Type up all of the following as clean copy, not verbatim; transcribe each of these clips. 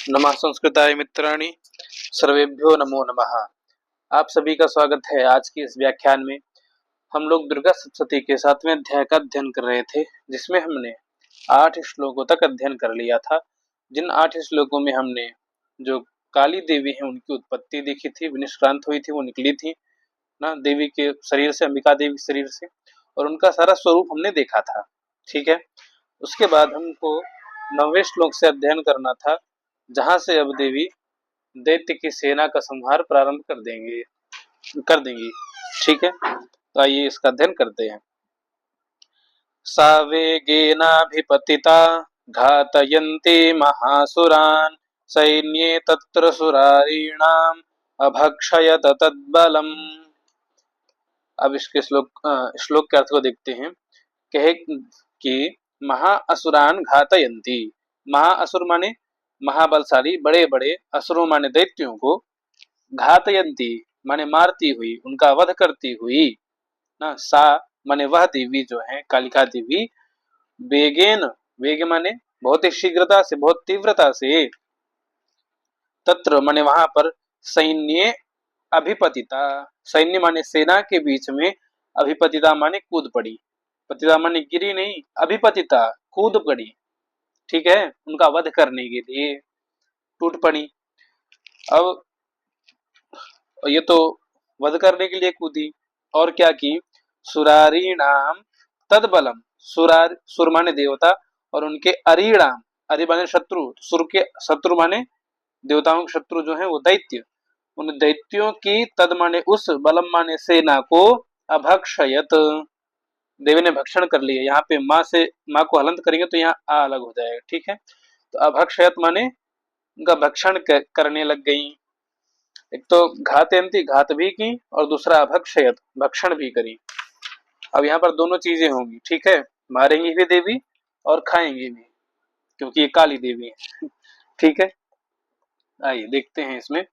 नमः संस्कृताय मित्राणि, सर्वेभ्यो नमो नमः। आप सभी का स्वागत है आज की इस व्याख्यान में। हम लोग दुर्गा सप्तशती के 7वें अध्याय का अध्ययन कर रहे थे, जिसमें हमने 8 श्लोकों तक अध्ययन कर लिया था। जिन 8 श्लोकों में हमने जो काली देवी है उनकी उत्पत्ति देखी थी, विनिष्क्रांत हुई थी, वो निकली थी ना देवी के शरीर से, अंबिका देवी के शरीर से, और उनका सारा स्वरूप हमने देखा था। ठीक है। उसके बाद हमको 9वें श्लोक से अध्ययन करना था, जहां से अब देवी दैत्य की सेना का संहार प्रारंभ कर देंगी। ठीक है, तो आइए इसका अध्ययन करते हैं। सा वेगेनाभिपतिता घातयन्ति महासुरान् सैन्ये तत्र सुरारीणाम् अभक्षयत तद्बलम्। अब इसके श्लोक के अर्थ को देखते हैं। कहे कि महाअसुरान घातयन्ति, महाअसुर माने महाबलशाली बड़े बड़े, असुरों माने दैत्यों को, घातयन्ति माने मारती हुई, उनका वध करती हुई ना। सा माने वह देवी जो है कालिका देवी, वेगेन, वेग माने बहुत ही शीघ्रता से, बहुत तीव्रता से, तत्र माने वहां पर, सैन्य अभिपतिता, सैन्य माने सेना के बीच में, अभिपतिता माने कूद पड़ी, पतिता माने गिरी नहीं, अभिपतिता कूद पड़ी। ठीक है, उनका वध करने के लिए टूट पड़ी। अब ये तो वध करने के लिए कूदी, और क्या की, सुरारीणाम तदबलम, सुर माने देवता, और उनके अरीणाम, अरि माने शत्रु, सुर के शत्रु माने देवताओं के शत्रु जो है वो दैत्य, उन दैत्यों की, तद माने उस, बलम माने सेना को, अभक्षयत देवी ने भक्षण कर लिया। यहाँ पे माँ से, माँ को हलंत करेंगे तो यहाँ आ अलग हो जाएगा। ठीक है, तो अभक्षयत माने उनका भक्षण करने लग गई। एक तो घातयंती, घात भी की, और दूसरा अभक्षयत, भक्षण भी करी। अब यहाँ पर दोनों चीजें होंगी। ठीक है, मारेंगी भी देवी और खाएंगी भी, क्योंकि ये काली देवी है। ठीक है, आइए देखते हैं इसमें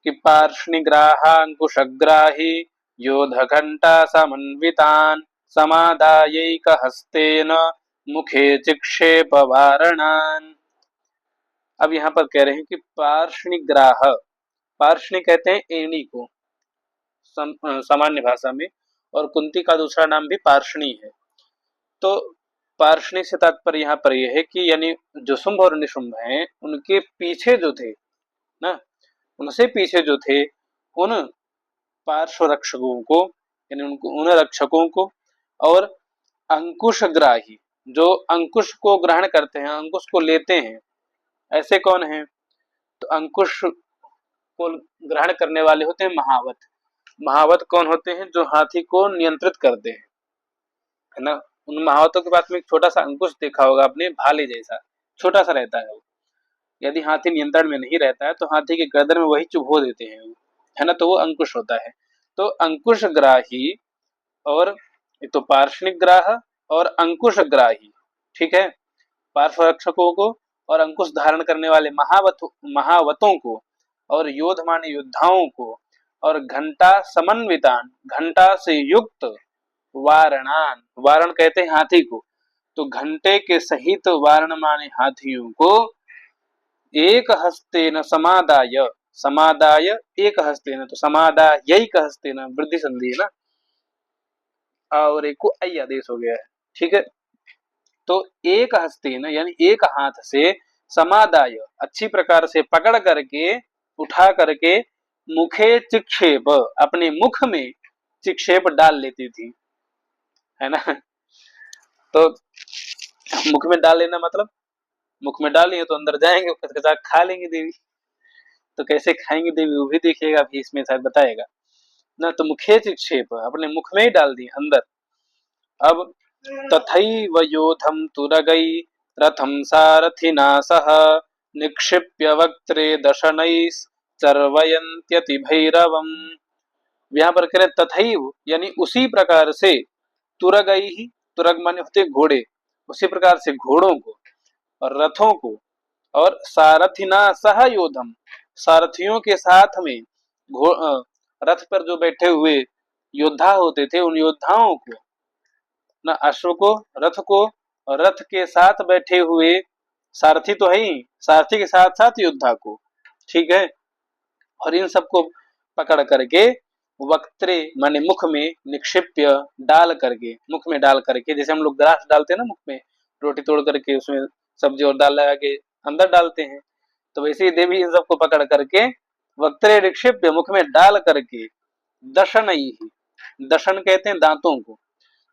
कि पार्ष्णिग्राहांकुशग्राही योध घंटा समन्वितान समादायैक हस्तेन मुखे चिक्षेप वारणान। अब यहाँ पर कह रहे हैं कि पार्ष्णिग्राह, पार्ष्णि कहते हैं एड़ी को सामान्य भाषा में, और कुंती का दूसरा नाम भी पार्ष्णी है। तो पार्ष्णी से तात्पर्य यहाँ पर यह है कि यानी जो शुंभ और निशुंभ हैं उनके पीछे जो थे ना, उनसे पीछे जो थे उन पार्श्व रक्षकों को, यानी उन रक्षकों को, और अंकुशग्राही, जो अंकुश को ग्रहण करते हैं, अंकुश को लेते हैं, ऐसे कौन हैं? तो अंकुश को ग्रहण करने वाले होते हैं महावत। महावत कौन होते हैं? जो हाथी को नियंत्रित करते हैं, है ना। उन महावतों के पास में एक छोटा सा अंकुश देखा होगा आपने, भाले जैसा छोटा सा रहता है वो। यदि हाथी नियंत्रण में नहीं रहता है तो हाथी के गर्दन में वही चुभो देते हैं, है ना, तो वो अंकुश होता है। तो अंकुश ग्राही, और तो पार्ष्णिक ग्राह और अंकुश ग्राही, ठीक है, पार्श्व रक्षकों को और अंकुश धारण करने वाले महावतों को, और योध माने योद्धाओं को, और घंटा समन्वितान, घंटा से युक्त, वारणान, वारण कहते हैं हाथी को, तो घंटे के सहित वारण माने हाथियों को, एक हस्तेन समादाय, समादाय एक हस्तेन, तो समादाय एक हस्तेन वृद्धि संधि है ना, और एक को आई आदेश हो गया है। ठीक है, तो एक हस्तेन यानी एक हाथ से, समादाय अच्छी प्रकार से पकड़ करके, उठा करके, मुखे चिक्षेप अपने मुख में चिक्षेप डाल लेती थी, है ना। तो मुख में डाल लेना मतलब, मुख में डालिए तो अंदर जाएंगे, खा लेंगे देवी। तो कैसे खाएंगे देवी वो भी देखिएगा, अभी इसमें शायद बताएगा ना। तो मुखे चिक्षेप अपने मुख में ही डाल दी अंदर। अब तथैव योधम तुरगई रथम सारथिना सह निक्षिप्य वक्त्रे दशनैस् चर्वयन्त्यति भैरवम। यहाँ पर कह रहे तथैव यानी उसी प्रकार से, तुरगई ही, तुरग माने होते घोड़े, उसी प्रकार से घोड़ों को और रथों को, और सारथिना सह योधम, सारथियों के साथ में, रथ पर जो बैठे हुए योद्धा होते थे उन योद्धाओं को, न अश्व को, रथ को, और रथ के साथ बैठे हुए सारथी तो है ही, सारथी के साथ साथ योद्धा को, ठीक है। और इन सबको पकड़ करके वक्त्रे माने मुख में निक्षिप्य डाल करके, मुख में डाल करके, जैसे हम लोग ग्रास डालते हैं ना मुख में, रोटी तोड़ करके उसमें सब्जी और दाल लगा के अंदर डालते हैं, तो वैसे ही देवी इन सबको पकड़ करके वक्त्रे निक्षिप्य मुख में डाल करके दशन ही, दशन कहते हैं दांतों को,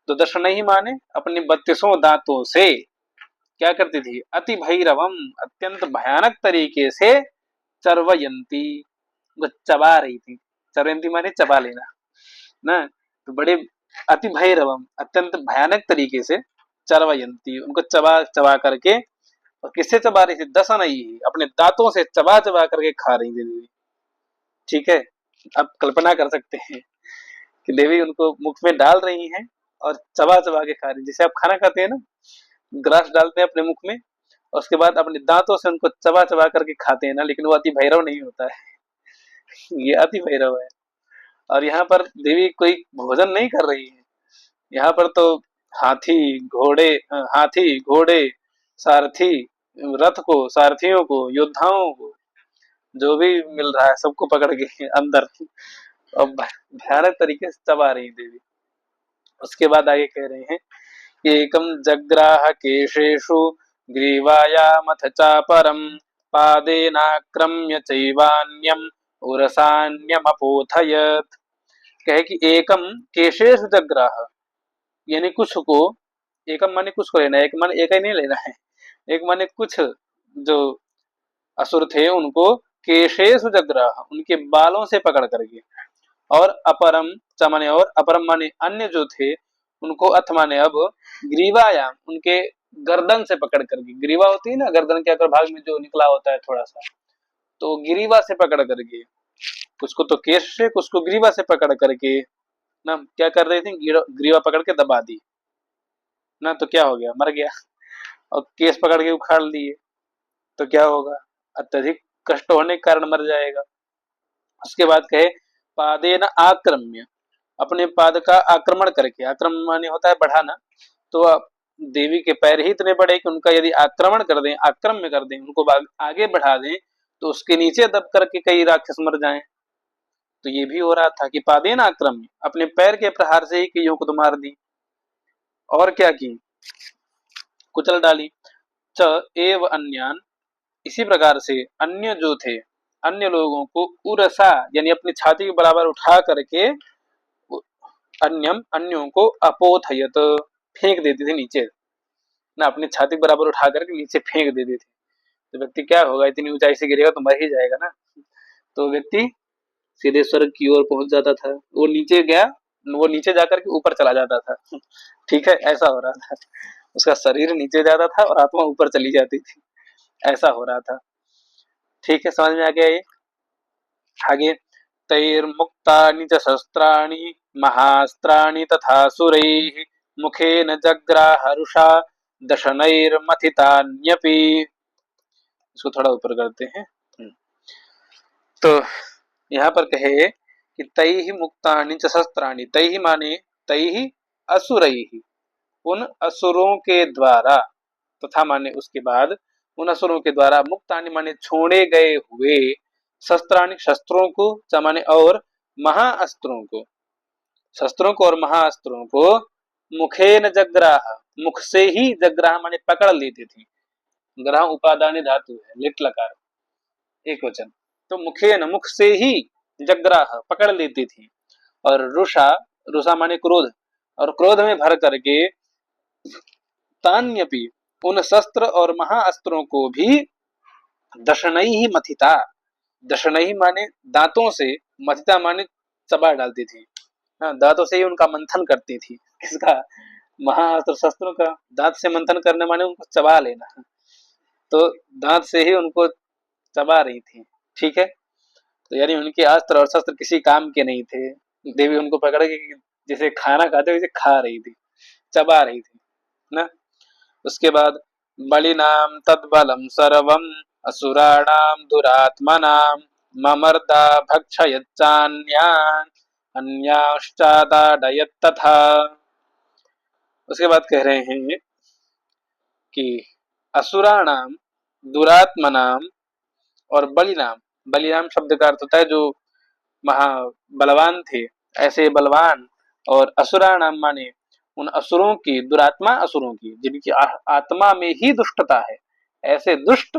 तो दशन ही माने अपने 32 दांतों से क्या करती थी, अति भैरवम अत्यंत भयानक तरीके से चरवयंती, वो चबा रही थी, चरवयंती माने चबा लेना ना, तो बड़े अति भैरवम अत्यंत भयानक तरीके से चरवयंती, उनको चबा चबा करके, और किससे चबा रही थी, दसन ही अपने दांतों से चबा चबा करके खा रही थी, ठीक है। आप कल्पना कर सकते हैं कि देवी उनको मुख में डाल रही हैं और चबा चबा के खा रही, जैसे आप खाना खाते हैं ना, ग्रास डालते हैं अपने मुख में और उसके बाद अपने दांतों से उनको चबा चबा करके खाते हैं ना, लेकिन वो अति भैरव नहीं होता है, ये अति भैरव है। और यहाँ पर देवी कोई भोजन नहीं कर रही है, यहाँ पर तो हाथी घोड़े, हाथी घोड़े सारथी, रथ को, सारथियों को, योद्धाओं को, जो भी मिल रहा है सबको पकड़ के अंदर और भयानक तरीके से चबा रही देवी। उसके बाद आगे कह रहे हैं, एकम जग्राह केशेषु ग्रीवायामथ चापरम पादेनाक्रम्य चैवान्यम उरसान्यमपोथयत। कहे कि एकम केशेषु जग्राह, यानी कुछ को, एकम माने कुछ को लेना है, एक माने एक ही नहीं लेना है, एक माने कुछ जो असुर थे उनको केशेषु जग्राह उनके बालों से पकड़ करके, और अपरम च माने और, अपरम माने अन्य जो थे उनको, अथ माने अब, ग्रीवायाम उनके गर्दन से पकड़ करके, ग्रीवा होती है ना गर्दन के अगर भाग में जो निकला होता है थोड़ा सा, तो ग्रीवा से पकड़ करके, कुछ को तो केश से, कुछ को ग्रीवा से पकड़ करके ना क्या कर रहे थे, ग्रीवा पकड़ के दबा दी ना, तो क्या हो गया, मर गया। और केस पकड़ के उखाड़ लिए तो क्या होगा, अत्यधिक कष्ट होने के कारण मर जाएगा। उसके बाद कहे पादे न आक्रम्य, अपने पाद का आक्रमण करके, आक्रमण माने होता है बढ़ाना, तो देवी के पैर ही इतने बड़े कि उनका यदि आक्रमण कर दें, आक्रम्य कर दें, उनको आगे बढ़ा दें, तो उसके नीचे दब करके कई राक्षस मर जाएं। तो ये भी हो रहा था कि पादे न आक्रम्य, अपने पैर के प्रहार से ही कईयों को तो मार दी, और क्या की, कुचल डाली। च एव अन्यान, इसी प्रकार से अन्य जो थे, अन्य लोगों को उरसा यानी अपनी छाती के बराबर उठा करके, अन्यम अन्यों को अपोथयत फेंक देती थी नीचे ना, अपनी छाती के बराबर उठा करके नीचे फेंक देती थी, तो व्यक्ति क्या होगा, इतनी ऊंचाई से गिरेगा तो मर ही जाएगा ना, तो व्यक्ति सीधे स्वर्ग की ओर पहुंच जाता था, वो नीचे गया, वो नीचे जाकर के ऊपर चला जाता था, ठीक है, ऐसा हो रहा था, उसका शरीर नीचे जाता था और आत्मा ऊपर चली जाती थी, ऐसा हो रहा था, ठीक है, समझ में आ गया ये। आगे तैर्मुक्तानि च शस्त्राणि महास्त्राणि तथा सुरैः मुखेन जग्राहरुषा दशनैर्मथितान्यपि। इसको थोड़ा ऊपर करते हैं। तो यहाँ पर कहे कि तैहि मुक्तानि च शस्त्राणि, तैहि माने तैहि असुरैः, उन असुरों के द्वारा, तथा माने उसके बाद, उन असुरों के द्वारा, मुक्तानि माने छोड़े गए हुए, शस्त्राणि शस्त्रों को, च माने और, महाअस्त्रों को, शस्त्रों को और महाअस्त्रों को, मुखेन जग्राह मुख से ही, जग्राह माने पकड़ लेती थी, ग्राह उपादान धातु है, लिट लकार एक वचन, तो मुखेन मुख से ही, जग्राह पकड़ लेती थी, और रुषा, रुषा माने क्रोध, और क्रोध में भर करके, तान्यपि उन शस्त्र और महाअस्त्रों को भी, दशनई ही मथिता, दशनई माने दांतों से, मथिता माने चबा डालती थी, हाँ, दांतों से ही उनका मंथन करती थी, किसका, महाअस्त्र शस्त्रों का, दांत से मंथन करने माने उनको चबा लेना, तो दांत से ही उनको चबा रही थी, ठीक है। तो यानी उनके अस्त्र और शस्त्र किसी काम के नहीं थे, देवी उनको पकड़ के जैसे खाना खाते वैसे खा रही थी, चबा रही थी ना। उसके बाद बलिनाम तद्बलम सर्वम असुराणाम दुरात्मनाम ममर्दा भक्षयच्चान्यान अन्याश्चादाडयत् तथा। उसके बाद कह रहे हैं कि असुराणाम दुरात्मनाम और बलिनाम। बलिनाम शब्द का अर्थ होता है जो महा बलवान थे, ऐसे बलवान। और असुरा नाम माने उन असुरों की, दुरात्मा असुरों की जिनकी आत्मा में ही दुष्टता है, ऐसे दुष्ट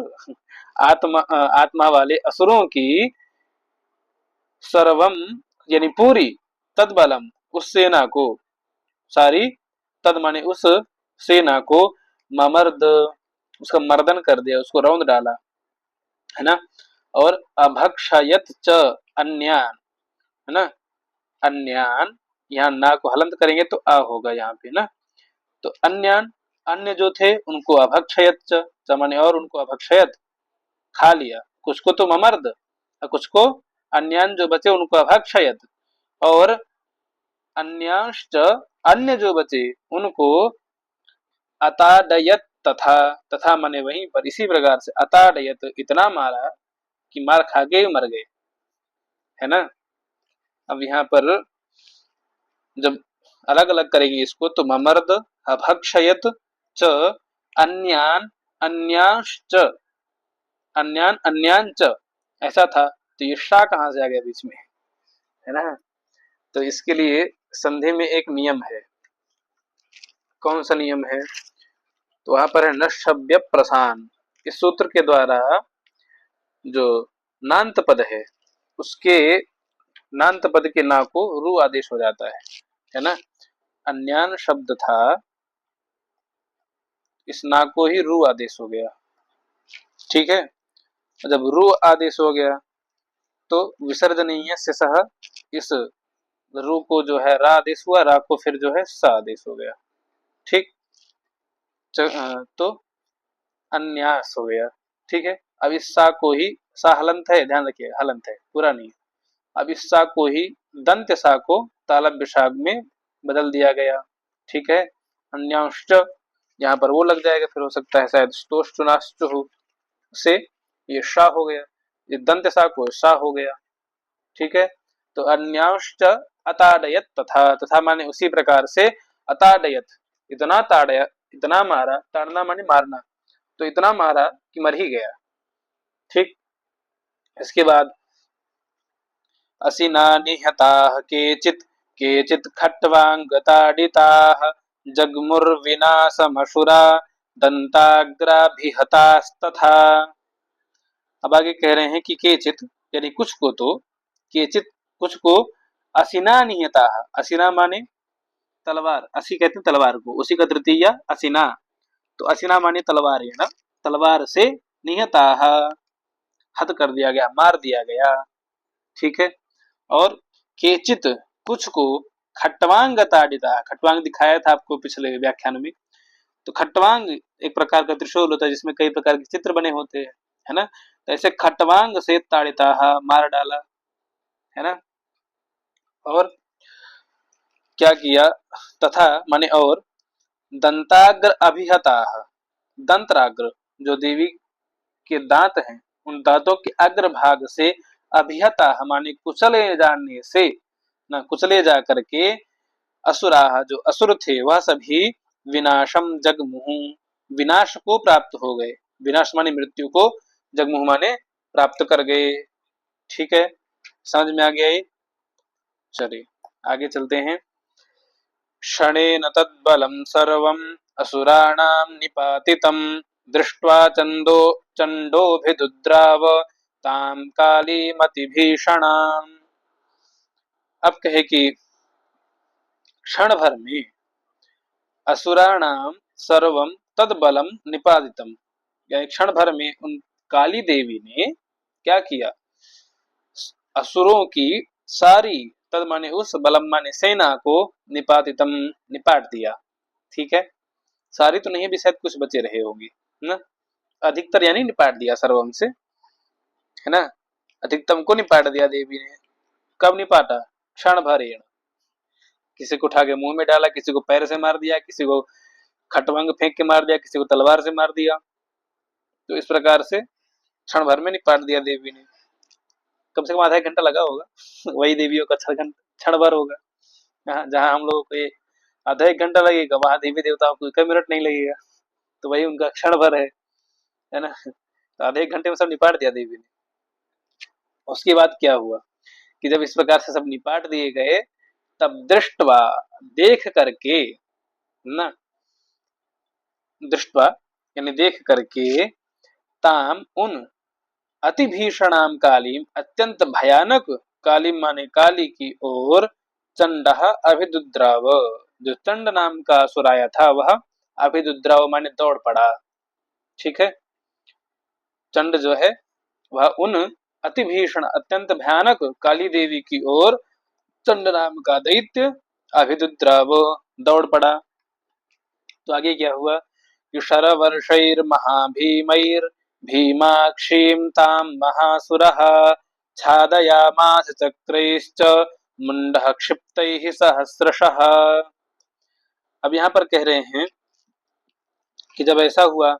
आत्मा वाले असुरों की सर्वम यानी पूरी, तत्बलम उस सेना को, सारी, तद माने उस सेना को, ममर्द उसका मर्दन कर दिया, उसको रौंद डाला, है ना। और अभक्षयत च अन्यान, है ना। अन्यान, यहाँ ना को हलंत करेंगे तो आ होगा यहाँ पे ना। तो अन्यान, अन्य जो थे उनको अभक्षयत च माने और उनको अभक्षयत खा लिया, कुछ को तो ममर्द और कुछ को, अन्यान जो बचे उनको अभक्षयत, और अन्यांश्च अन्य जो बचे उनको अताडयत, तथा, तथा माने वहीं पर इसी प्रकार से, अताडयत इतना मारा कि मार खा के मर गए, है ना। अब यहाँ पर जब अलग अलग करेंगे इसको तो ममर्द अभक्षयत च अन्यान अन्यांश्च, अन्यान अन्यान च ऐसा था, तो ये शा कहाँ से आ गया बीच में, है ना। तो इसके लिए संधि में एक नियम है। कौन सा नियम है? तो वहां पर है नश्यव्य प्रसान। इस सूत्र के द्वारा जो नान्त पद उसके नान्त पद के ना को रू आदेश हो जाता है ना। अन्यान शब्द था, इस ना को ही रू आदेश हो गया, ठीक है। जब रू आदेश हो गया तो विसर्जनीय से सह, इस रू को जो है रा आदेश हुआ, रा को फिर जो है सा आदेश हो गया, ठीक। तो अन्यास हो गया, ठीक है। अब इस सा को ही, सा हलंत है, ध्यान रखिए हलंत है पूरा नहीं। अब इस सा को ही दंत सा को तालब विशाग में बदल दिया गया, ठीक है। अन्यांश्च यहाँ पर वो लग जाएगा, फिर हो सकता है शायद स्तोष्टुनाश्चु से ये शा हो गया, ये दंत सा को सा हो गया, ठीक है। तो अन्यांश्च अताड़यत, तथा, तथा माने उसी प्रकार से, अताड़यत इतना ताड़या, इतना मारा, ताड़ना माने मारना, तो इतना मारा कि मर ही गया, ठीक। इसके बाद असिना निहताः केचित्, केचित् खट्वाङ्गताडिताः जग्मुर्विनाशमशुरा दंताग्राभिहतास्तथा। अब आगे कह रहे हैं कि केचित यानी कुछ को, तो केचित कुछ को, असिना निहताः, असिना माने तलवार, असी कहते हैं तलवार को, उसी का तृतीय असिना, तो असिना माने तलवार, है ना। तलवार से निहताः हत कर दिया गया, मार दिया गया, ठीक है। और केचित कुछ को, खट्वांग ताड़िता, खट्वांग दिखाया था आपको पिछले व्याख्यान में। तो खट्वांग एक प्रकार का त्रिशूल होता है जिसमें कई प्रकार के चित्र बने होते हैं, है ना। तो ऐसे खट्वांग से ताड़िता मार डाला, है ना। और क्या किया, तथा माने और, दंताग्र अभिहता, दंत्राग्र जो देवी के दांत हैं उन दांतों के अग्र भाग से, अभिहता माने कुचले जाने से, न कुचले जा करके, असुरा जो असुर थे वह सभी, विनाशम जगमुहु विनाश को प्राप्त हो गए, विनाश माने मृत्यु को, जगमुहु माने प्राप्त कर गए, ठीक है। समझ में आ गया ये? चलिए आगे चलते हैं। क्षणेन तद्बलं सर्वम् असुराणां निपातितं दृष्ट्वा चण्डोऽभिदुद्राव तां कालीमतिभीषणाम्। अब कहे कि क्षण भर में असुराणाम सर्वम तद्बलम निपातितम, यानी क्षण भर में उन काली देवी ने क्या किया, असुरों की सारी, तद माने उस, बलम माने सेना को, निपातितम निपाट दिया, ठीक है। सारी तो नहीं भी, शायद कुछ बचे रहे होंगे ना, अधिकतर यानी निपाट दिया सर्वम से, है ना। अधिकतम को निपाट दिया देवी ने। कब निपाटा? क्षण भर, किसी को उठा के मुंह में डाला, किसी को पैर से मार दिया, किसी को खटवांग फेंक के मार दिया, किसी को तलवार से मार दिया। तो इस प्रकार से क्षण भर में निपाट दिया देवी ने। कम से कम आधा एक घंटा लगा होगा वही देवियों का क्षण भर होगा। जहाँ हम लोगों को ये आधा एक घंटा लगेगा, वहां देवी देवताओं को 1 मिनट नहीं लगेगा, तो वही उनका क्षण भर है ना। तो आधे एक घंटे में सब निपाट दिया देवी ने। उसके बाद क्या हुआ कि जब इस प्रकार से सब निपाट दिए गए, तब दृष्टवा, देख करके, ना, दृष्टवा यानी देख करके, ताम उन अति भीषणाम कालीम, अत्यंत भयानक कालीम माने काली की ओर, चंडः अभिदुद्राव, जो चंड नाम का असुर आया था वह अभिदुद्राव माने दौड़ पड़ा। ठीक है, चंड जो है वह उन अति भीषण अत्यंत भयानक काली देवी की ओर, चंड नाम का दैत्य अभिदुद्राव दौड़ पड़ा। तो आगे क्या हुआ कि शरवर्षैर महाभीमैर भीमाक्षीं तां महासुरः छादयामास चक्रैश्च मुंडः क्षिप्तैः सहस्रशः। अब यहाँ पर कह रहे हैं कि जब ऐसा हुआ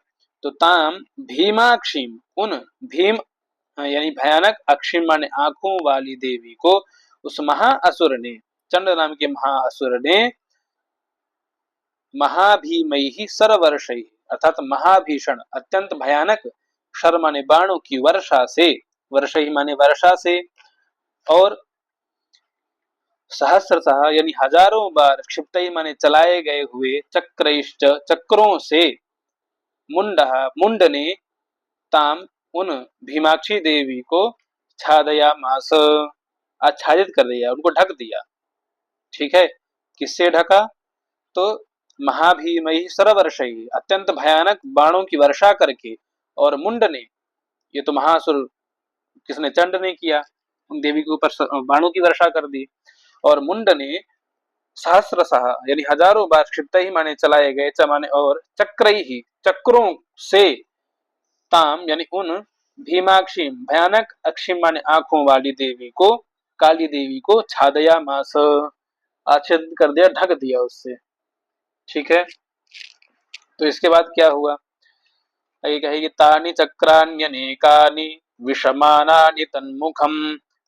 तो ताम भीमाक्षीम, उन भीम यानी भयानक, अक्षीम माने आंखों वाली देवी को, उस महाअसुर ने, चंड नाम के महाअसुर ने, महाभीमैहि सरवर्षैहि अर्थात महाभीषण अत्यंत भयानक, शर माने बाणों की वर्षा से, वर्षैहि माने वर्षा से, और सहस्रशः यानी हजारों बार, क्षिप्तैहि माने चलाए गए हुए, चक्रैश्च चक्रों से, मुंडः मुंड ने, ताम उन भीमाक्षी देवी को, छादयामास आच्छादित कर दिया, उनको ढक दिया। ठीक है, किससे ढका तो महाभीमैहि सरवर्षैहि अत्यंत भयानक बाणों की वर्षा करके, और मुंड ने, ये तो महासुर किसने, चंड ने किया, उन देवी के ऊपर बाणों की वर्षा कर दी, और मुंड ने सहस्रशः यानी हजारों बार, क्षिप्तैहि माने चलाए गए, च माने और, चक्रैहि चक्रों से, ताम यानी उन भीमाक्षी भयानक, अक्षिम माने आंखों वाली देवी को, काली देवी को, छादया मास आच्छादित कर दिया, ढक दिया उससे। ठीक है, तो इसके बाद क्या हुआ, आगे कहेगी तानि चक्राण्यनेकानि विषमानानि तन्मुखम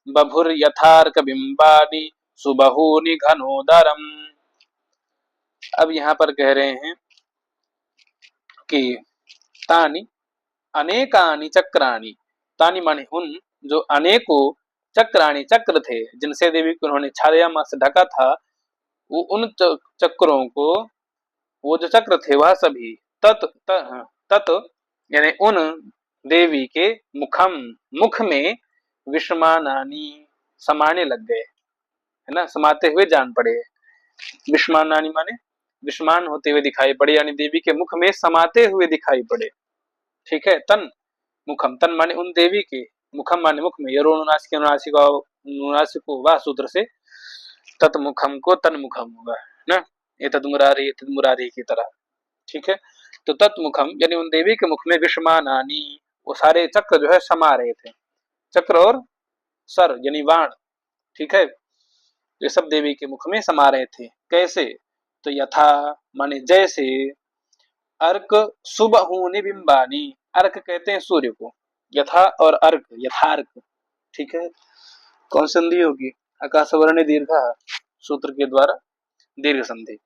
बभुर्यथार्क बिंबानि सुबहूनि घनोदरम। अब यहाँ पर कह रहे हैं कि तानि अनेकानि चक्राणि, तानि माने उन, जो अनेकों, चक्राणि चक्र थे, जिनसे देवी को उन्होंने छादयामास से ढका था, वो उन चक्रों को, वो जो चक्र थे वह सभी, तत् यानी उन देवी के मुखम, मुख में, विषमानानि समाने लग गए, है ना, समाते हुए जान पड़े। विषमानानि माने विषमान होते हुए दिखाई पड़े, यानी देवी के मुख में समाते हुए दिखाई पड़े। ठीक है, तन मुखम, तन माने उन देवी के, मुखम माने मुख में, नुनासिको वाह सूत्र से तत्मुखम को तन मुखम होगा ना, ये तदमुरारी की तरह। ठीक है, तो तत्मुखम यानी उन देवी के मुख में, विषमानानि वो सारे चक्र जो है समा रहे थे, चक्र और सर यानी बाण। ठीक है, ये सब देवी के मुख में समा रहे थे। कैसे तो यथा माने जैसे, अर्क सुबहूनि बिंबानी, अर्क कहते हैं सूर्य को, यथा और अर्क यथार्क। ठीक है, कौन संधि होगी, आकाशवर्ण दीर्घ सूत्र के द्वारा दीर्घ संधि।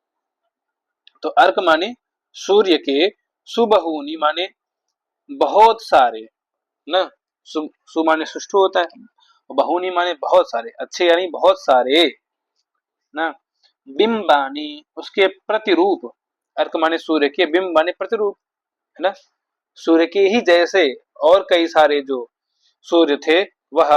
तो अर्क माने सूर्य के, सुबहूनि माने बहुत सारे, न सु माने सुष्ठु होता है, बहुनी माने बहुत सारे, अच्छे यानी बहुत सारे ना, बिंबानी उसके प्रतिरूप, अर्क माने सूर्य के, बिंब माने प्रतिरूप, है ना, सूर्य के ही जैसे और कई सारे जो सूर्य थे, वह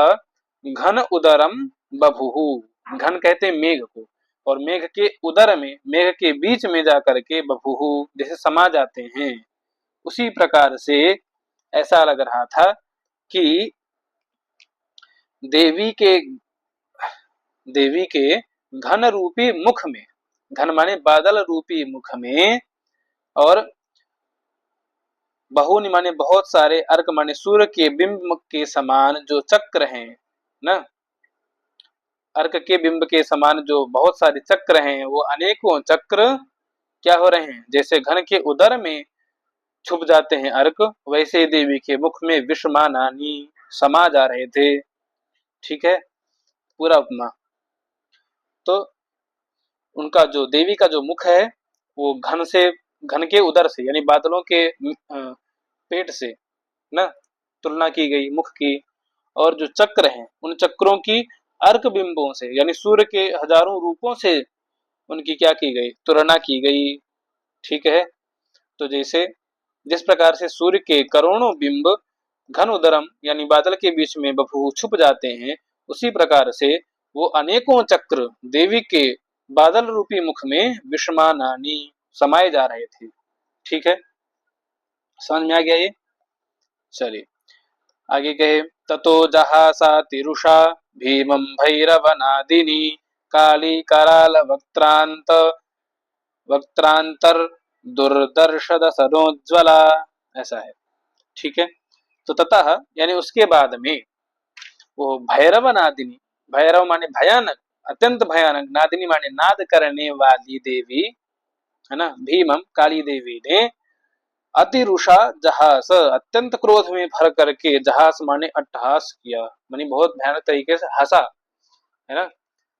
घन उदरम बभुहु, घन कहते हैं मेघ को, और मेघ के उदर में, मेघ के बीच में जाकर के, बभुहु जैसे समा जाते हैं, उसी प्रकार से ऐसा लग रहा था कि देवी के घन रूपी मुख में, घन माने बादल रूपी मुख में, और बहुनि माने बहुत सारे, अर्क माने सूर्य के बिंब के समान जो चक्र हैं ना, अर्क के बिंब के समान जो बहुत सारे चक्र हैं, वो अनेकों चक्र क्या हो रहे हैं, जैसे घन के उदर में छुप जाते हैं अर्क, वैसे देवी के मुख में विषमानानि समा जा रहे थे। ठीक है, पूरा उपमा। तो उनका जो देवी का जो मुख है, वो घन से, घन के उदर से यानी बादलों के पेट से ना, तुलना की गई मुख की, और जो चक्र हैं उन चक्रों की अर्क बिंबों से यानी सूर्य के हजारों रूपों से उनकी क्या की गई, तुलना की गई। ठीक है, तो जैसे जिस प्रकार से सूर्य के करोड़ों बिंब घन उदरम यानी बादल के बीच में बभू छुप जाते हैं, उसी प्रकार से वो अनेकों चक्र देवी के बादल रूपी मुख में विषमानानी समाये जा रहे थे। ठीक है, समझ में आ गया ये। चलिए आगे कहे, ततो जहासा तिरुषा भीमं भैरवनादिनी काली कराल वक्त्रांतर दुर्दर्श दसनोज्ज्वला। ऐसा है। ठीक है, तो ततः यानी उसके बाद में वो भैरव नादिनी, भैरव माने भयानक, अत्यंत भयानक, नादिनी माने नाद करने वाली देवी है ना, भीमम काली देवी ने अतिरुषा जहास अत्यंत क्रोध में भर करके, जहास माने अट्टहास किया, मानी बहुत भयानक तरीके से हंसा, है ना।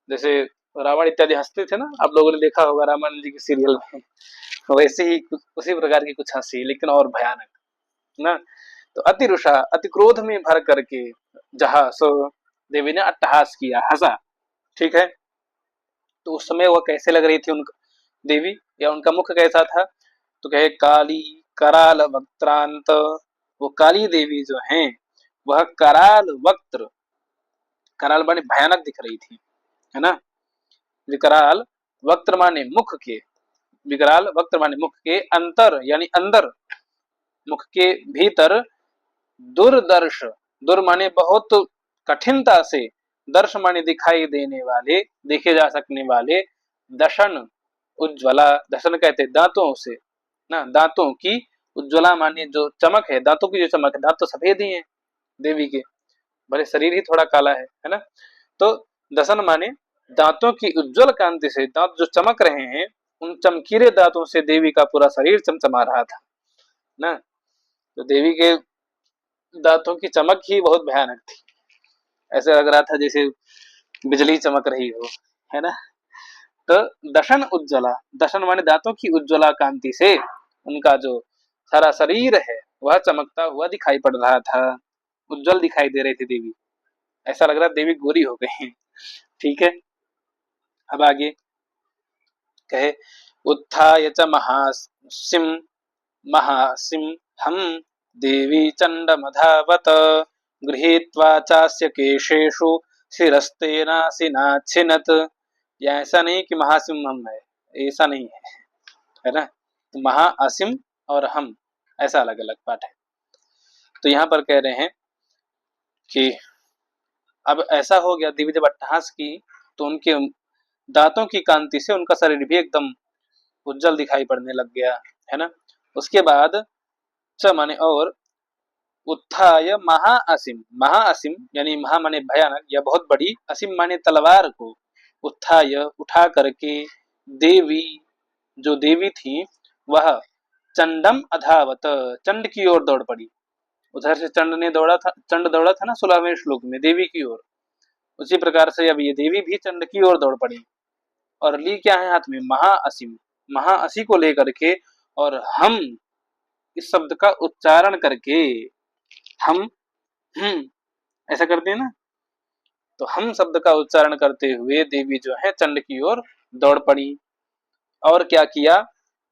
जैसे रावण इत्यादि हंसते थे ना, आप लोगों ने देखा होगा रामायण जी के सीरियल में, वैसे ही उसी प्रकार की कुछ हंसी, लेकिन और भयानक ना। तो अतिरुषा अति क्रोध में भर करके जहास देवी ने अट्टहास किया, हंसा। ठीक है, तो उस समय वह कैसे लग रही थी उनका देवी, या उनका मुख कैसा था, तो कहे काली कराल वक्त्रांत, वो काली देवी जो हैं वह कराल वक्त्र, कराल माने भयानक दिख रही थी, है ना। विकराल वक्त्र माने मुख के, विकराल वक्त्र माने मुख के अंतर यानी अंदर, मुख के भीतर दुर्दर्श, दुर माने बहुत कठिनता से, दर्श माने दिखाई देने वाले, देखे जा सकने वाले, दशन उज्ज्वला, दशन कहते दांतों से ना, दांतों की, उज्ज्वला माने जो चमक है, दांतों की जो चमक है, दांत तो सफेद ही है देवी के, भले शरीर ही थोड़ा काला है ना। तो दशन माने दांतों की उज्ज्वल कांति से, दांत जो चमक रहे हैं, उन चमकीले दांतों से देवी का पूरा शरीर चमचमा रहा था ना। तो देवी के दांतों की चमक ही बहुत भयानक थी, ऐसे लग रहा था जैसे बिजली चमक रही हो, है ना। तो दशन उज्ज्वला, दशन माने दांतों की उज्ज्वला कांति से उनका जो सारा शरीर है वह चमकता हुआ दिखाई पड़ रहा था, उज्जवल दिखाई दे रही थी देवी, ऐसा लग रहा देवी गोरी हो गई है। ठीक है, अब आगे कहे, उत्थाय च महासिम महासिम हम देवी चंडमधावत गृहीत्वा चास्य केशेषु शिरस्तेनासिनाच्छिनत। या ऐसा नहीं कि महासिंहम है, ऐसा नहीं है ना, तो महाअसिम और हम ऐसा अलग अलग पाठ है। तो यहाँ पर कह रहे हैं कि अब ऐसा हो गया, देवी जब अट्टहास की तो उनके दांतों की कांति से उनका शरीर भी एकदम उज्जवल दिखाई पड़ने लग गया, है ना। उसके बाद च माने और, उत्थाय महाअसीम, महाअसीम यानी महा माने भयानक या बहुत बड़ी, असीम माने तलवार को, उत्थाय उठा करके, देवी जो देवी थी वह चंडम अधावत, चंड की ओर दौड़ पड़ी। उधर से चंड ने दौड़ा था, चंड दौड़ा था ना 16वें श्लोक में देवी की ओर, उसी प्रकार से अब ये देवी भी चंड की ओर दौड़ पड़ी, और ली क्या है हाथ में, महाअसीम, महाअसी को लेकर के, और हम इस शब्द का उच्चारण करके, हम ऐसा करते हैं ना, तो हम शब्द का उच्चारण करते हुए देवी जो है चंड की ओर दौड़ पड़ी। और क्या किया,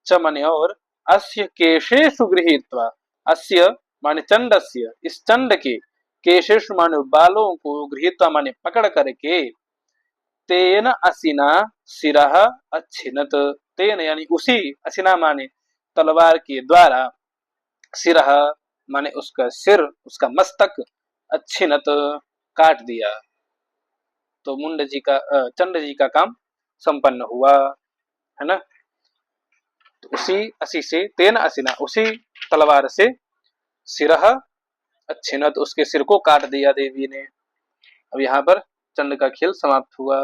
च माने और, अस्य केशेषु गृहीत्वा, अस्य माने चंडस्य, इस चंड के, केशेषु माने बालों को, गृहीत्वा माने पकड़ करके, तेन असिना सिरह अच्छिनत, तेन यानी उसी, असिना माने तलवार के द्वारा, सिरह माने उसका सिर, उसका मस्तक, अच्छिनत काट दिया। तो मुंड जी का, चंड जी का काम संपन्न हुआ, है ना। तो उसी असी से, तेन असिना उसी तलवार से, सिरह अच्छिनत उसके सिर को काट दिया देवी ने। अब यहाँ पर चंड का खेल समाप्त हुआ।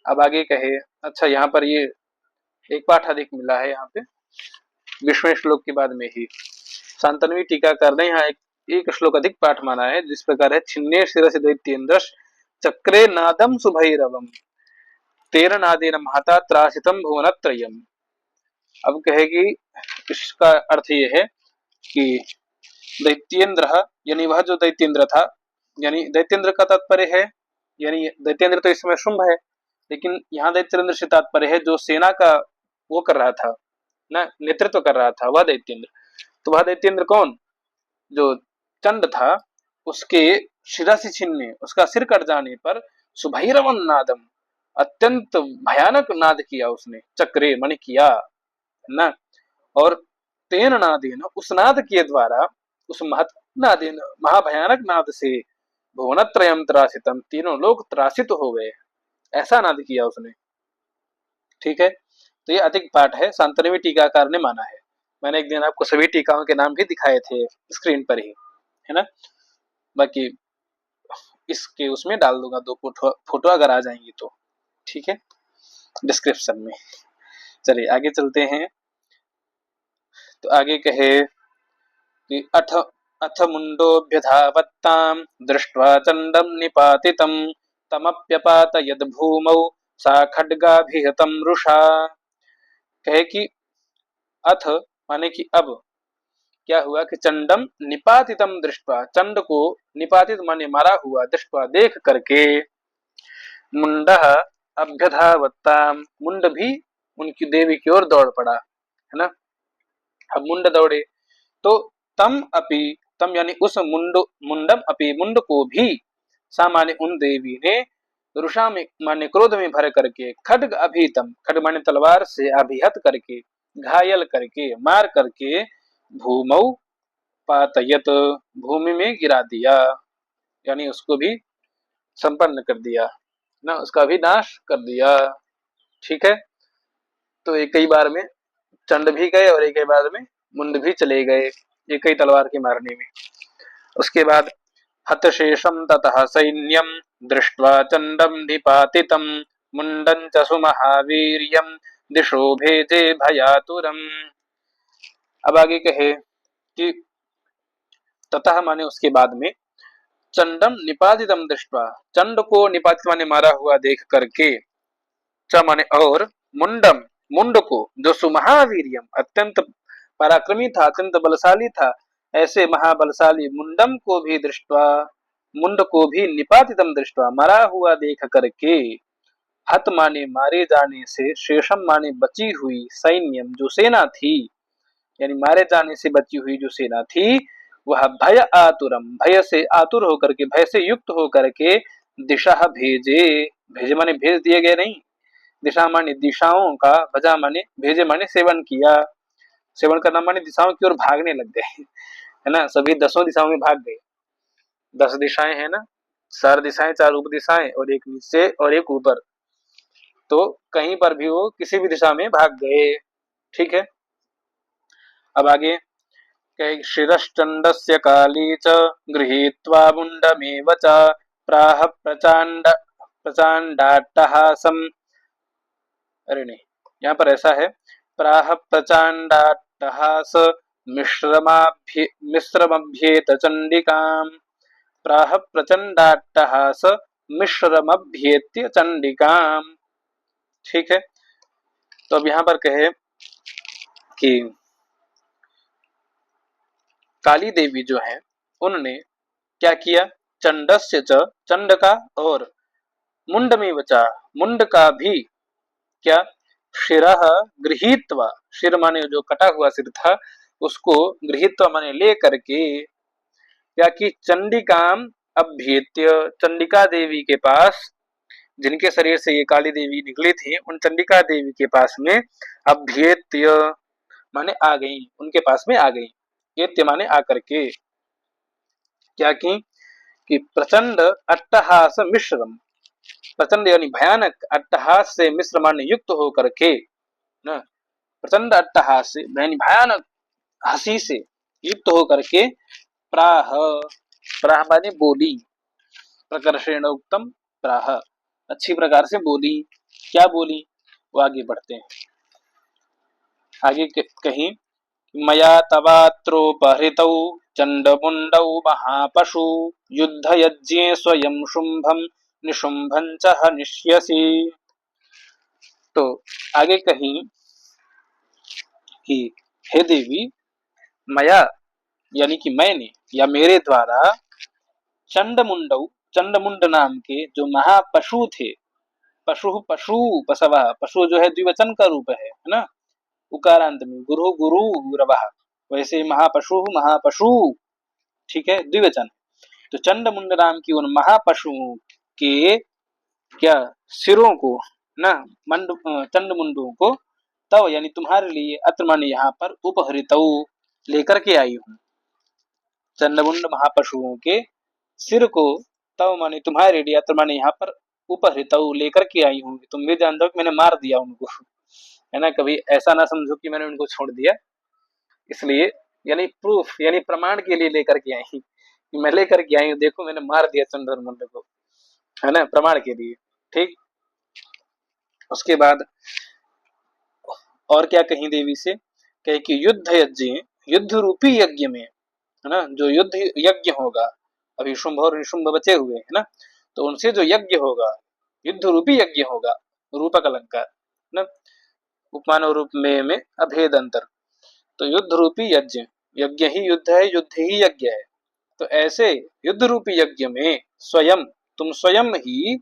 अब आगे कहे, अच्छा यहाँ पर ये एक पाठ अधिक मिला है, यहाँ पे 20वें श्लोक के बाद में ही शांतनवी टीकाकार ने यहाँ एक श्लोक अधिक पाठ माना है, जिस प्रकार है, छिन्ने शिरसि दैत्येन्द्रश्च चक्रे नादम सुभैरवम तेन नादेन महता त्रासितम भुवनत्रयम्। अब कहेगी, इसका अर्थ ये है कि दैत्येन्द्र, यानी वह जो दैत्येन्द्र था, यानी दैत्येन्द्र का तात्पर्य है, यानी दैत्येन्द्र तो इसमें शुंभ है, लेकिन यहाँ दैत्येन्द्र से तात्पर्य है जो सेना का वो कर रहा था ना, नेतृत्व कर रहा था, वह दैत्येन्द्र। तो वह दैत्येन्द्र कौन, जो चंड था, उसके शिरसि छिन्ने, उसका सिर कट जाने पर सुभैरवन नादम, अत्यंत भयानक नाद किया उसने, चक्रे माने किया ना, और तेन नादेन, उस नाद के द्वारा, उस महत नादेन, महाभयानक नाद से, भुवनत्रयम त्रासितम, तीनों लोग त्रासित हो गए, ऐसा नाद किया उसने। ठीक है, तो ये अधिक पाठ है, शांतनवी टीकाकार ने माना है। मैंने एक दिन आपको सभी टीकाओं के नाम भी दिखाए थे स्क्रीन पर ही, है ना। बाकी इसके उसमें डाल दूंगा 2 फोटो अगर आ जाएंगी तो, ठीक है, डिस्क्रिप्शन में। चलिए आगे चलते हैं। तो आगे कहे कि अथ अथ मुंडोऽभ्यधावत्तां दृष्ट्वा चंडम निपातितं तमप्यपात यद भूमौ सा खड्गाभिहतं रुषा। कहे कि अथ माने कि अब क्या हुआ कि चंडम निपातितम दृष्टवा, चंड को निपातित माने मारा हुआ, दृष्टवा देख करके, मुंडः अभ्यधावत्ताम, मुंड भी उनकी देवी की ओर दौड़ पड़ा, है ना। अब मुंड दौड़े तो तम अपि, तम यानी उस मुंडम अपि, मुंड को भी, सामान्य उन देवी ने, रुषा में माने क्रोध में भर करके, खड्ग अभितम, खड्ग माने तलवार से, अभिहत करके, घायल करके, मार करके, भूमौ पातयत, भूमि में गिरा दिया, यानी उसको भी संपन्न कर दिया ना, उसका भी नाश कर दिया। ठीक है, तो एक ही बार में चंड भी गए और एक ही बार में मुंड भी चले गए, एक ही तलवार के मारने में। उसके बाद हतशेषम ततः सैन्यम दृष्ट्वा चंडम निपातितम मुंडं च सुमहावीर्यम दिशो भेजे भयातुरम। अब आगे कहे कि ततः माने उसके बाद में, चंडम निपातितम दृष्ट्वा, चंड को निपातित माने मारा हुआ देख करके, च माने और, मुंडम मुंड को, जो सुमहावीर्यम अत्यंत पराक्रमी था, अत्यंत बलशाली था, ऐसे महाबलशाली मुंडम को भी दृष्टवा, मुंड को भी निपातितम दृष्टवा मारा हुआ देख करके, हत माने मारे जाने से, शेषम माने बची हुई, सैन्यम जो सेना थी, यानी मारे जाने से बची हुई जो सेना थी, वह भय आतुरम, भय से आतुर होकर के, भय से युक्त होकर के, दिशा भेजे, भेजे माने भेज दिए गए नहीं, दिशा माने दिशाओं का, भजा माने भेजे माने सेवन किया, सेवन करना माने दिशाओं की ओर भागने लग गए, है ना, सभी 10 दिशाओं में भाग गए। 10 दिशाएं है ना, 4 दिशाएं, 4 उप दिशाएं और एक नीचे और एक ऊपर, तो कहीं पर भी वो किसी भी दिशा में भाग गए। ठीक है, अब आगे शिरश्चंडस्य काली च गृहीत्वा मुंडमेव च प्राह प्रचांडाट्टहासम, अरे नहीं, यहाँ पर ऐसा है, प्राह प्रचांडाट्टहास मिश्रमभ्येत चंडिकाम, प्राह प्रचंडाट्टहास मिश्रमभ्येत्य चंडिकाम। ठीक है, तो अब यहाँ पर कहे कि काली देवी जो है, उन्होंने क्या किया, चंडस्य च, चंड का, और मुंड में बचा, मुंड का भी, क्या, शिरः गृहीत्वा, शिर माने जो कटा हुआ सिर था, उसको गृहीत्वा माने ले करके, क्या कि चंडिकाम अभ्येत्य, चंडिका देवी के पास, जिनके शरीर से ये काली देवी निकली थी, उन चंडिका देवी के पास में, अभ्येत्य माने आ गई, उनके पास में आ गई, एत्य माने आकर के, क्या कि प्रचंड अट्टहास मिश्रम, प्रचंड यानी भयानक, अट्टहास से मिश्र माने युक्त होकर के ना, प्रचंड अट्टहास से यानी भयानक हंसी से युक्त होकर के, प्राह, प्राह माने बोली, प्रकर्षेण उत्तम प्राह, अच्छी प्रकार से बोली, क्या बोली, वो आगे बढ़ते हैं। आगे कहीं, मया तवात्रोपहृतौ चंडमुंडौ महापशु युद्धयज्ञे स्वयं शुंभम निशुंभं च हनिष्यसि। तो आगे कहीं कि हे देवी, मया यानी कि मैंने या मेरे द्वारा चंडमुंड नाम के जो महापशु थे, पशु पशु पशवा, पशु जो है द्विवचन का रूप है ना, उकारांत में, गुरु गुरु गुरवः, वैसे महापशु महापशु, ठीक है, द्विवचन। तो चंडमुंड नाम की उन महापशुओं के क्या सिरों को ना, मंड चंड मुंडों को, तव यानी तुम्हारे लिए, अत्र माने यहाँ पर, उपहृतौ लेकर के आई हूँ। चंडमुंड महापशुओं के सिर को, तव माने तुम्हारे लिए, अत्र माने यहाँ पर, उपहृतौ लेकर के आई हूँ। तुम भी जानते हो कि मैंने मार दिया उनको, है ना, कभी ऐसा ना समझो कि मैंने उनको छोड़ दिया, इसलिए यानी प्रूफ यानी प्रमाण के लिए लेकर के आई, मैं लेकर के आई हूँ, देखो मैंने मार दिया चंद्रमुंड को, है ना, प्रमाण के लिए। ठीक, उसके बाद और क्या कही देवी से, कहे कि युद्ध यज्ञ, युद्ध रूपी यज्ञ में, है ना, जो युद्ध यज्ञ होगा, अभी शुंभ और निशुंभ बचे हुए है ना, तो उनसे जो यज्ञ होगा, युद्ध रूपी यज्ञ होगा, रूपक अलंकार ना, उपमान और रूप में अभेद अंतर, तो युद्ध रूपी यज्ञ, यज्ञ ही युद्ध है, युद्ध ही यज्ञ है, तो ऐसे युद्ध रूपी यज्ञ में स्वयं, तुम स्वयं ही,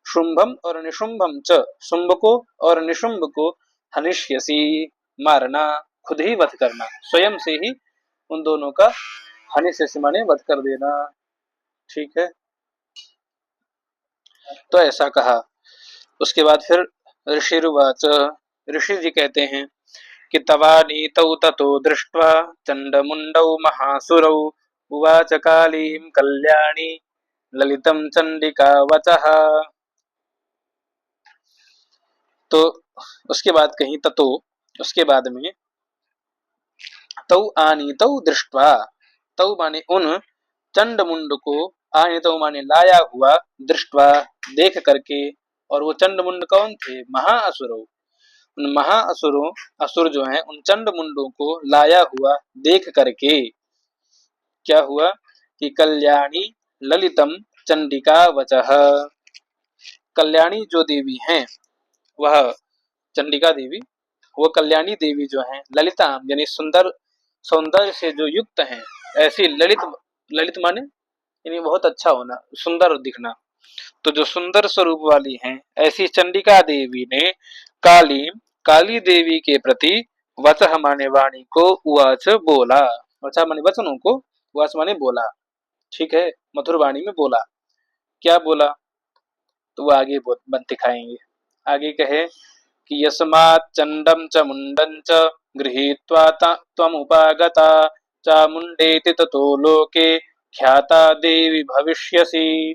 शुंभम और निशुंभम च, शुंभ को और निशुंभ को, हनिष्यसी मारना, खुद ही वध करना, स्वयं से ही उन दोनों का हनिष्यसी माने वध कर देना। ठीक है, तो ऐसा कहा। उसके बाद फिर ऋषिर्वाच, ऋषि जी कहते हैं कि तवानीतौ ततो दृष्ट्वा चंडमुंडौ महासुरौ उवाच कालीं कल्याणी ललितं चंडिका वचः। तो उसके बाद कहीं ततो, उसके बाद में, तौ आनीतौ दृष्ट्वा, तौ माने उन, चंडमुंड को, आनीतौ माने लाया हुआ, दृष्ट्वा देख करके, और वो चंडमुंड कौन थे, महाअसुरौ, उन महाअसुरों, असुर जो हैं उन चंडमुंडों को लाया हुआ देख करके क्या हुआ कि कल्याणी ललितम चंडिका वचः, कल्याणी जो देवी हैं वह चंडिका देवी, वो कल्याणी देवी जो हैं, ललिता यानी सुंदर, सौंदर्य से जो युक्त हैं, ऐसी ललित, ललित माने यानी बहुत अच्छा होना, सुंदर दिखना, तो जो सुंदर स्वरूप वाली हैं, ऐसी चंडिका देवी ने काली, काली देवी के प्रति, वचः माने वाणी को, उवाच बोला, वचः माने वचनों को, उवाच माने बोला, ठीक है, मधुर वाणी में बोला, क्या बोला, तो वो आगे दिखाएंगे। आगे कहे कि यस्मात् चंडम च मुंडं च गृहीत्वा त्वमुपागता चामुंडेति ततो लोके ख्याता देवी भविष्यसि।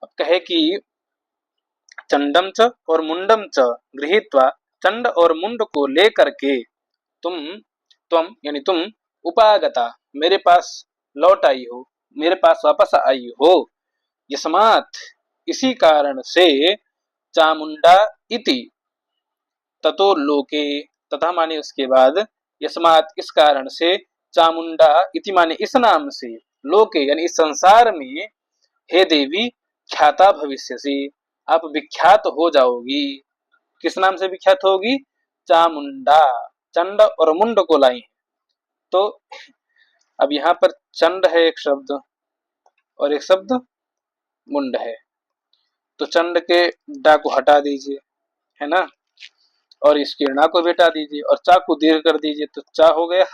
अब कहे कि चंडम च और मुंडम च गृहीत्वा, चंड और मुंड को लेकर के, तुम, तुम यानी तुम, उपागता मेरे पास लौट आई हो, मेरे पास वापस आई हो, यस्मात् इसी कारण से, चामुंडा इति ततो लोके, तथा माने उसके बाद, यस्मात् इस कारण से, चामुंडा इति माने इस नाम से, लोके यानी इस संसार में, हे देवी ख्याता भविष्यसि, आप विख्यात हो जाओगी, किस नाम से विख्यात होगी, चामुंडा, चंड और मुंड को लाई। तो अब यहाँ पर चंड है एक शब्द, और एक शब्द मुंड है, तो चंड के डा को हटा दीजिए, है ना, और इस किरणा को भी हटा दीजिए, और चा को दीर्घ कर दीजिए, तो चा हो गया,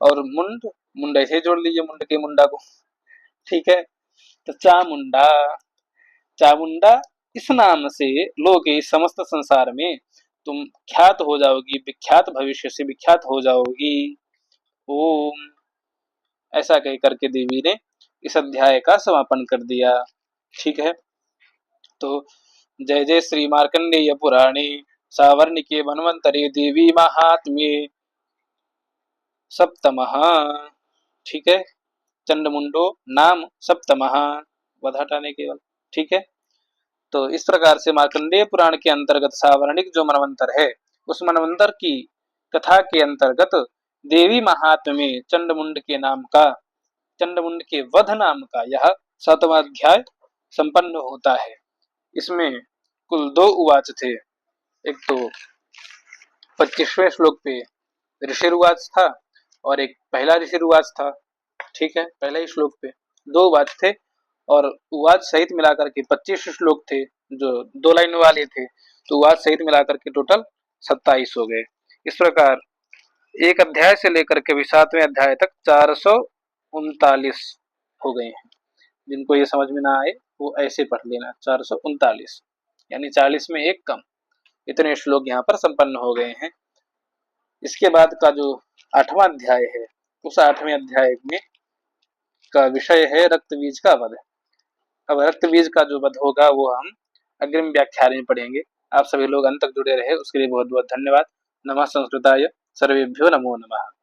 और मुंड, मुंड ऐसे जोड़ लीजिए, मुंड के मुंडा को, ठीक है, तो चामुंडा, चामुंडा इस नाम से लोग इस समस्त संसार में तुम ख्यात हो जाओगी, विख्यात, भविष्य से विख्यात हो जाओगी। ओम, ऐसा कह करके देवी ने इस अध्याय का समापन कर दिया। ठीक है, तो जय जय श्री मार्कंडेय पुराणे सावर्णिके वनवंतरे देवी महात्म्ये सप्तमः। ठीक है, चंडमुंडो नाम सप्तमः, वध हटाने केवल। ठीक है, तो इस प्रकार से मार्कंडेय पुराण के अंतर्गत सावर्णिक जो मनवंतर है, उस मनवंतर की कथा के अंतर्गत देवी महात्म्य में चंडमुंड के नाम का, चंडमुंड के वध नाम का यह 7वां अध्याय संपन्न होता है। इसमें कुल 2 उवाच थे, एक तो 25वें श्लोक पे ऋषिर्वाच था, और एक पहला ऋषि उवाच था। ठीक है, पहले ही श्लोक पे 2 उवाच थे और उवाच सहित मिलाकर के 25 श्लोक थे, जो 2 लाइन वाले थे, तो उवाच सहित मिलाकर के टोटल 27 हो गए। इस प्रकार एक अध्याय से लेकर के भी 7वें अध्याय तक 439 हो गए हैं। जिनको ये समझ में ना आए वो ऐसे पढ़ लेना, 439 यानी 40 में एक कम, इतने श्लोक यहाँ पर संपन्न हो गए हैं। इसके बाद का जो 8वां अध्याय है, उस 8वें अध्याय में का विषय है रक्त बीज का वध। अब रक्त बीज का जो वध होगा वो हम अग्रिम व्याख्यान में पढ़ेंगे। आप सभी लोग अंत तक जुड़े रहे उसके लिए बहुत बहुत धन्यवाद। नमः संस्कृताय, सर्वेभ्यो नमो नमः।